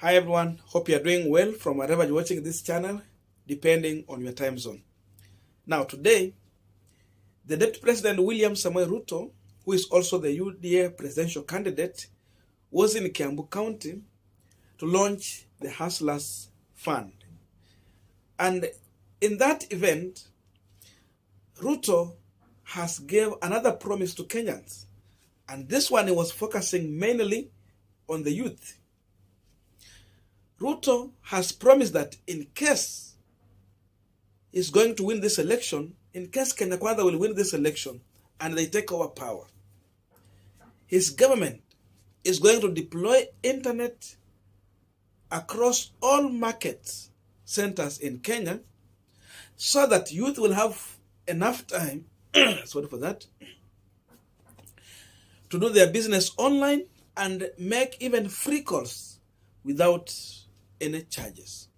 Hi everyone, hope you are doing well from wherever you're watching this channel, depending on your time zone. Now today, the Deputy President William Ruto, who is also the UDA presidential candidate, was in Kiambu County to launch the Hustlers Fund. And in that event, Ruto has gave another promise to Kenyans. And this one he was focusing mainly on the youth. Ruto has promised that in case he's going to win this election, in case Kenya Kwanza will win this election and they take over power, his government is going to deploy internet across all market centers in Kenya so that youth will have enough time sorry for that, to do their business online and make even free calls without any charges.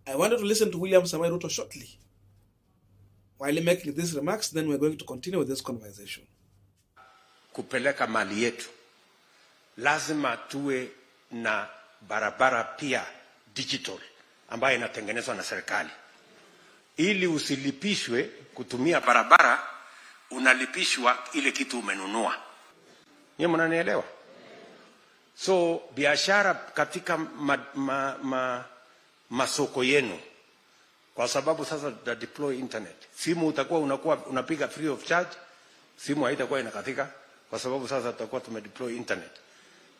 I wanted to listen to William Ruto shortly. While making these remarks, then we're going to continue with this conversation. Kupeleka mali yetu, lazima tuwe na barabara pia digital ambayo inatengenezwa na serikali. Ili usilipishwe kutumia barabara, unalipishwa ile kitu umenunua. Nyinyi mnanielewa? So biashara katika masoko yenu, kwa sababu sasa tuta deploy internet. Simu utakuwa unapiga free of charge, simu haitakuwa inakatika kwa sababu sasa tutakuwa tumedeploy internet.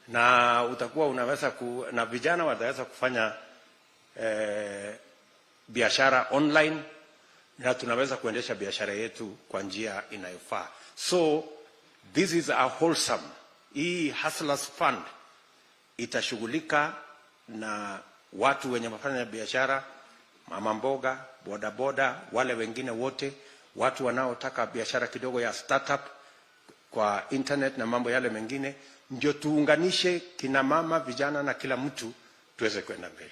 Na utakuwa unaweza na vijana wataweza kufanya biashara online, na tunaweza kuendesha biashara yetu kwa njia inayofaa. So this is a wholesome. Hii Hustlers Fund itashughulika na watu wenye wanafanya biashara, mama mboga, boda boda, wale wengine wote, watu wanaotaka biashara kidogo ya startup kwa internet na mambo yale mengine, ndio tuunganishe kina mama, vijana na kila mtu tuweze kwenda mbele.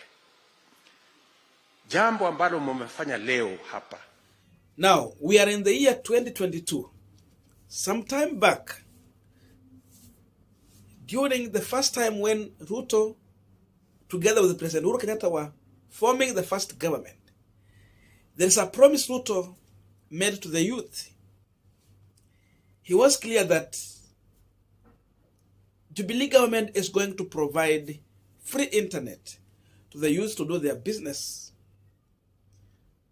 Jambo ambalo mmefanya leo hapa. Now, we are in the year 2022. Some time back, during the first time when Ruto, together with President Uhuru Kenyatta, were forming the first government, there is a promise Ruto made to the youth. He was clear that Jubilee government is going to provide free internet to the youth to do their business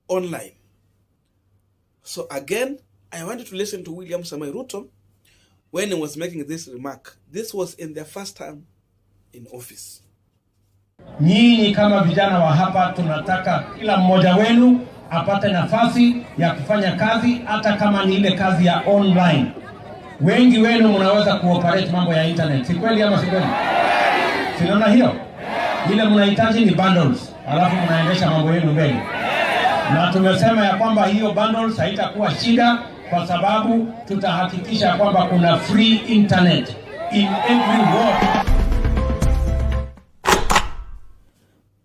online. So again, I wanted to listen to William Ruto when he was making this remark. This was in their first time in office. Nyinyi kama vijana wa hapa tunataka kila mmoja wenu apate nafasi ya kufanya kazi, hata kama ni ile kazi ya online. Wengi wenu mnaweza kuoperate mambo ya internet. Si kweli ama si kweli? Sinaona hiyo? Ile mnahitaji ni bundles, alafu mnaendesha mambo yenu mbele. Na tumesema ya kwamba hiyo bundles haitakuwa shida kwa sababu tutahakikisha kwamba kuna free internet in every ward.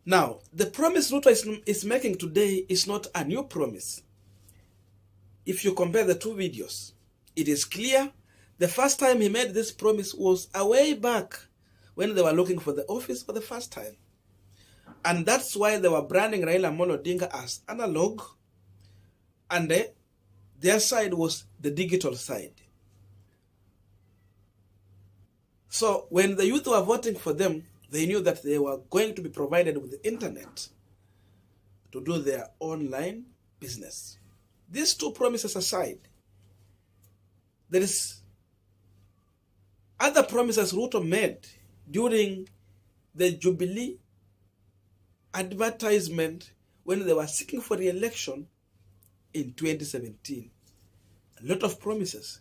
Now, the promise Ruto is making today is not a new promise. If you compare the two videos, it is clear the first time he made this promise was a way back when they were looking for the office for the first time. And that's why they were branding Raila Amolo Odinga as analog, and their side was the digital side. So when the youth were voting for them, they knew that they were going to be provided with the internet to do their online business. These two promises aside, there is other promises Ruto made during the Jubilee advertisement when they were seeking for re-election in 2017. A lot of promises.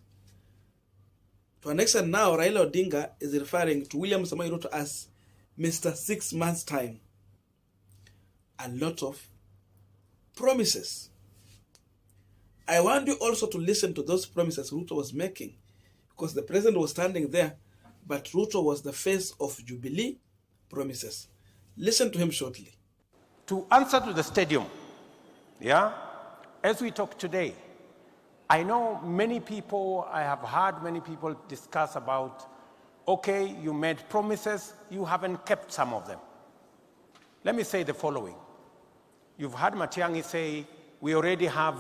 To an extent now, Raila Odinga is referring to William Ruto as Mr. 6 months time. A lot of promises. I want you also to listen to those promises Ruto was making, because the president was standing there, but Ruto was the face of Jubilee promises. Listen to him shortly. To answer to the stadium, as we talk today, I know many people, I have heard many people discuss about okay, you made promises, you haven't kept some of them. Let me say the following. You've heard Matiang'i say we already have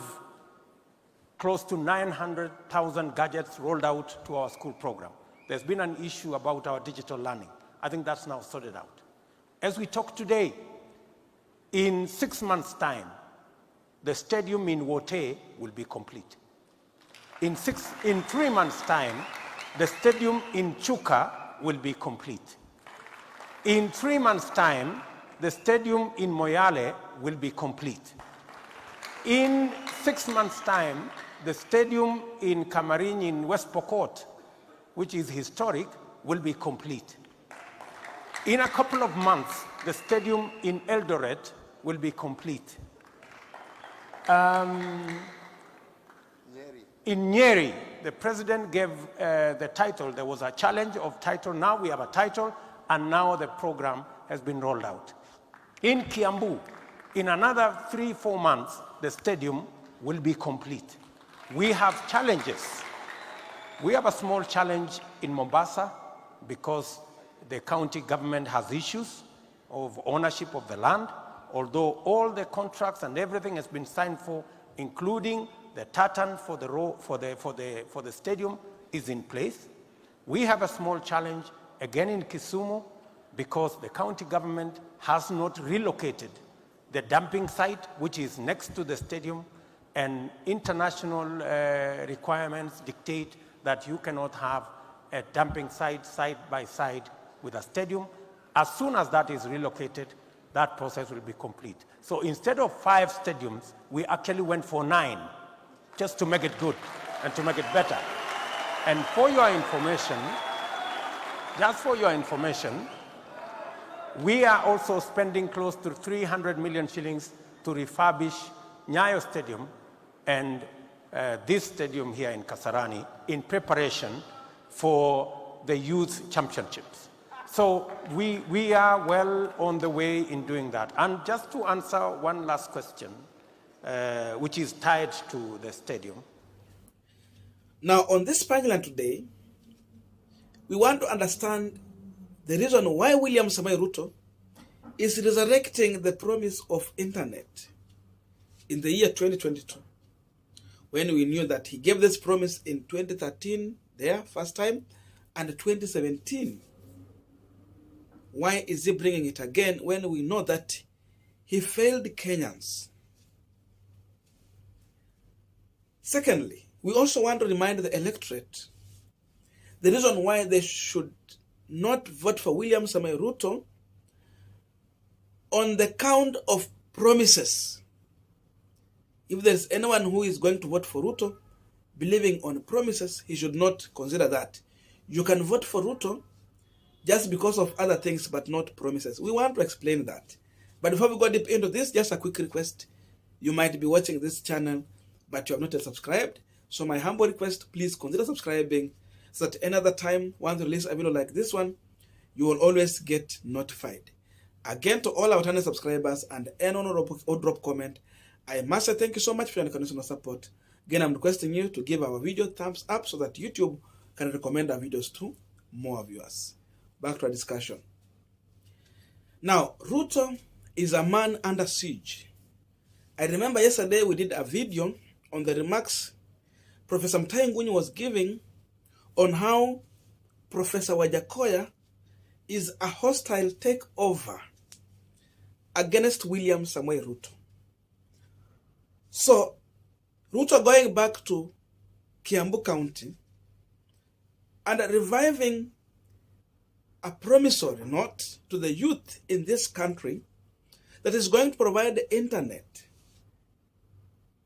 close to 900,000 gadgets rolled out to our school program. There's been an issue about our digital learning. I think that's now sorted out. As we talk today, in 6 months' time, the stadium in Wote will be complete. In 3 months' time, the stadium in Chuka will be complete. In 3 months' time, the stadium in Moyale will be complete. In 6 months' time, the stadium in Kamarin in West Pokot, which is historic, will be complete. In a couple of months, the stadium in Eldoret will be complete. In Nyeri, the president gave the title. There was a challenge of title. Now we have a title, and now the program has been rolled out. In Kiambu, in another 3-4 months, the stadium will be complete. We have challenges. We have a small challenge in Mombasa because the county government has issues of ownership of the land, although all the contracts and everything has been signed for, including the tartan for the stadium is in place. We have a small challenge again in Kisumu because the county government has not relocated the dumping site, which is next to the stadium, and international requirements dictate that you cannot have a dumping site side by side with a stadium. As soon as that is relocated, that process will be complete. So instead of 5 stadiums, we actually went for 9, just to make it good and to make it better. And for your information, just for your information, we are also spending close to 300 million shillings to refurbish Nyayo Stadium and this stadium here in Kasarani in preparation for the youth championships. So we are well on the way in doing that. And just to answer one last question, which is tied to the stadium. Now, on this Punchline today, we want to understand the reason why William Samoei Ruto is resurrecting the promise of internet in the year 2022, when we knew that he gave this promise in 2013, there, first time, and 2017. Why is he bringing it again when we know that he failed Kenyans? Secondly, we also want to remind the electorate the reason why they should not vote for William Samoei Ruto on the count of promises. If there's anyone who is going to vote for Ruto believing on promises, he should not consider that. You can vote for Ruto just because of other things, but not promises. We want to explain that. But before we go deep into this, just a quick request. You might be watching this channel, but you have not yet subscribed. So my humble request, please consider subscribing so that another time, once we release a video like this one, you will always get notified. Again, to all our channel subscribers and anyone who drop comment, I must say thank you so much for your unconditional support. Again, I'm requesting you to give our video thumbs up so that YouTube can recommend our videos to more viewers. Back to our discussion. Now, Ruto is a man under siege. I remember yesterday we did a video on the remarks Professor Mutahi Ngunyi was giving on how Professor Wajakoya is a hostile takeover against William Samoei Ruto. So, Ruto going back to Kiambu County and reviving a promissory note to the youth in this country that is going to provide the internet,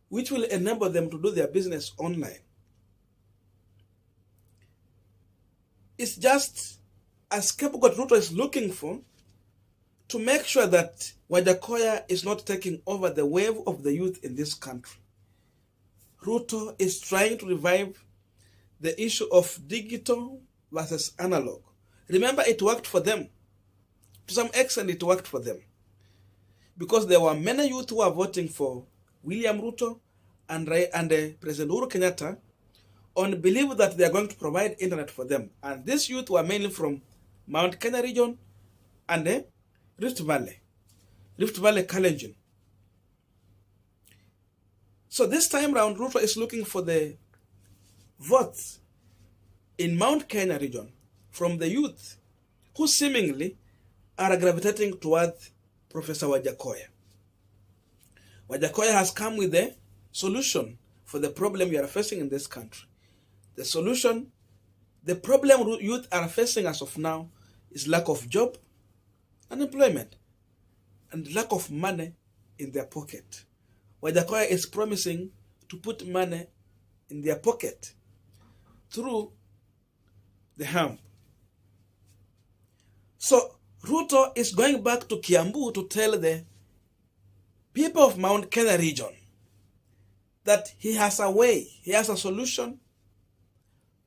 which will enable them to do their business online. It's just a scapegoat Ruto is looking for to make sure that Wajakoya is not taking over the wave of the youth in this country. Ruto is trying to revive the issue of digital versus analog. Remember, it worked for them. To some extent, it worked for them. Because there were many youth who are voting for William Ruto and President Uhuru Kenyatta on belief that they are going to provide internet for them. And these youth were mainly from Mount Kenya region and Rift Valley, Kalenjin. So this time round, Ruto is looking for the votes in Mount Kenya region from the youth who seemingly are gravitating towards Professor Wajakoya. Wajakoya has come with a solution for the problem we are facing in this country. The solution, the problem youth are facing as of now is lack of job, unemployment, and lack of money in their pocket. Wajakoya is promising to put money in their pocket through the hemp. So Ruto is going back to Kiambu to tell the people of Mount Kenya region that he has a way, he has a solution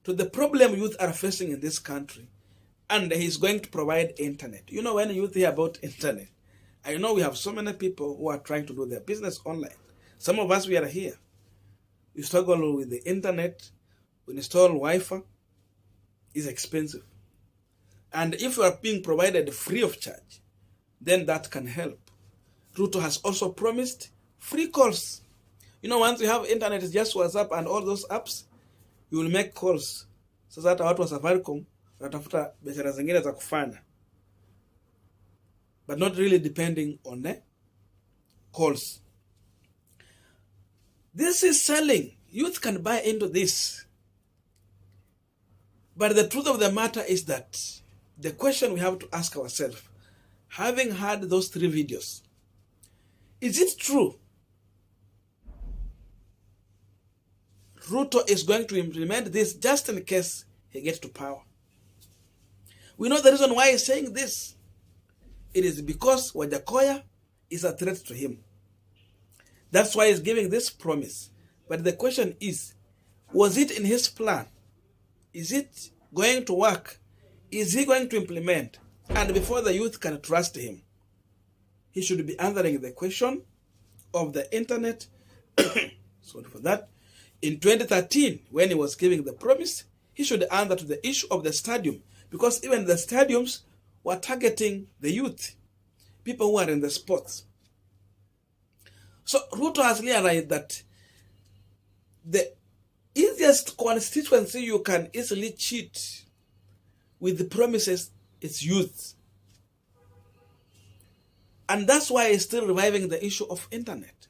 to the problem youth are facing in this country, and he's going to provide internet. You know, when youth hear about internet, I know we have so many people who are trying to do their business online. Some of us, we are here. We struggle with the internet. We install Wi-Fi. It's expensive. And if you are being provided free of charge, then that can help. Ruto has also promised free calls. You know, once you have internet, it's just WhatsApp and all those apps, you will make calls. Sasa hata watu wa Safaricom wanatafuta biashara zingine za kufanya, but not really depending on the calls. This is selling. Youth can buy into this. But the truth of the matter is that the question we have to ask ourselves, having heard those 3 videos, is it true Ruto is going to implement this just in case he gets to power? We know the reason why he's saying this. It is because Wajakoya is a threat to him. That's why he's giving this promise. But the question is, was it in his plan? Is it going to work? Is he going to implement? And before the youth can trust him, he should be answering the question of the internet. Sorry for that. In 2013, when he was giving the promise, he should answer to the issue of the stadium, because even the stadiums were targeting the youth, people who are in the sports. So Ruto has realized that the easiest constituency you can easily cheat with the promises is youth. And that's why he's still reviving the issue of internet.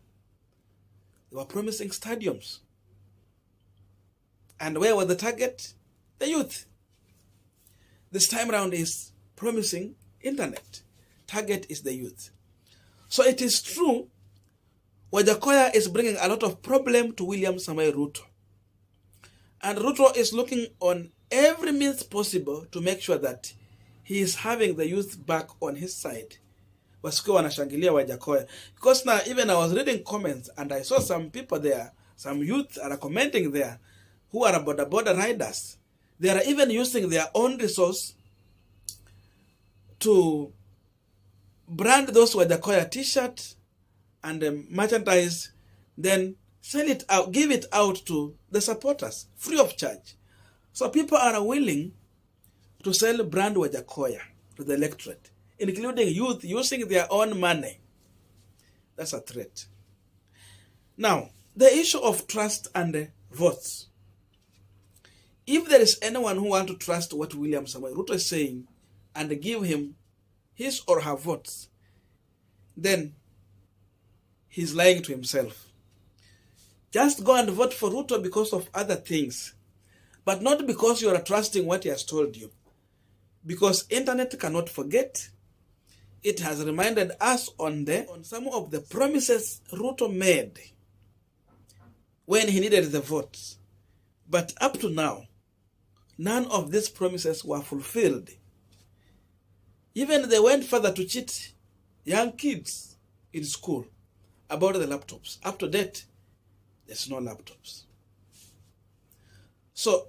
They were promising stadiums. And where was the target? The youth. This time around is promising internet. Target is the youth. So it is true, Wajakoya is bringing a lot of problem to William Samoei Ruto. And Ruto is looking on every means possible to make sure that he is having the youth back on his side. Wasikuwa wanashangilia Wajakoya. Because now even I was reading comments and I saw some people there, some youth are commenting there who are border riders. They are even using their own resource to brand those Wajakoya t-shirt and merchandise, then sell it out, give it out to the supporters free of charge. So people are willing to sell brand Wajakoya to the electorate, including youth using their own money. That's a threat. Now, the issue of trust and votes. If there is anyone who wants to trust what William Samoei Ruto is saying and give him his or her votes, then he's lying to himself. Just go and vote for Ruto because of other things, but not because you are trusting what he has told you. Because internet cannot forget. It has reminded us on some of the promises Ruto made when he needed the votes. But up to now, none of these promises were fulfilled. Even they went further to cheat young kids in school about the laptops. Up to date, there's no laptops. So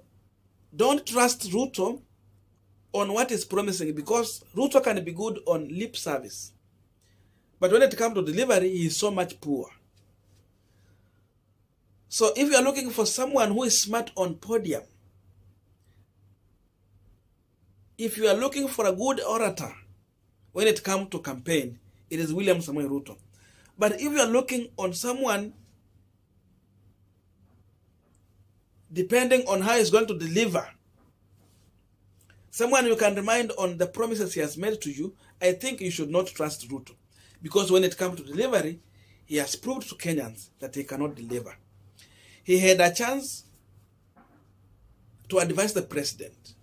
don't trust Ruto on what he's promising, because Ruto can be good on lip service. But when it comes to delivery, he is so much poor. So if you are looking for someone who is smart on podium, if you are looking for a good orator when it comes to campaign, it is William Samoei Ruto. But if you are looking on someone depending on how he's going to deliver, someone you can remind on the promises he has made to you, I think you should not trust Ruto. Because when it comes to delivery, he has proved to Kenyans that he cannot deliver. He had a chance to advise the president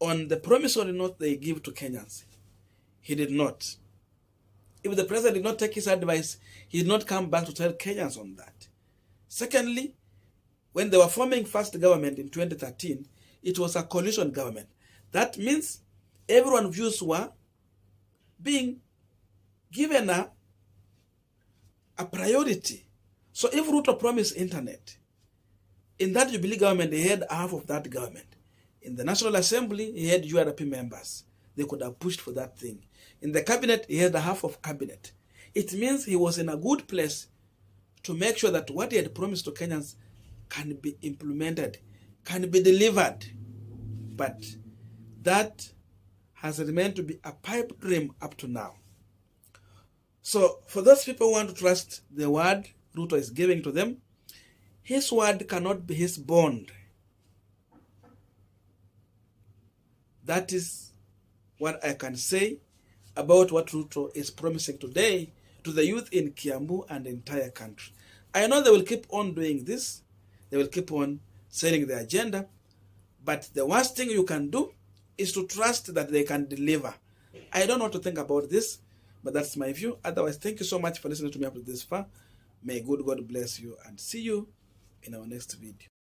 on the promissory note they give to Kenyans. He did not. If the president did not take his advice, he did not come back to tell Kenyans on that. Secondly, when they were forming first government in 2013, it was a coalition government. That means everyone's views were being given a priority. So if Ruto promised internet, in that Jubilee government, he had half of that government. In the National Assembly, he had URP members. They could have pushed for that thing. In the cabinet, he had a half of cabinet. It means he was in a good place to make sure that what he had promised to Kenyans can be implemented, can be delivered. But that has remained to be a pipe dream up to now. So for those people who want to trust the word Ruto is giving to them, his word cannot be his bond. That is what I can say about what Ruto is promising today to the youth in Kiambu and the entire country. I know they will keep on doing this. They will keep on selling the agenda. But the worst thing you can do is to trust that they can deliver. I don't know what to think about this, but that's my view. Otherwise, thank you so much for listening to me up to this far. May good God bless you and see you in our next video.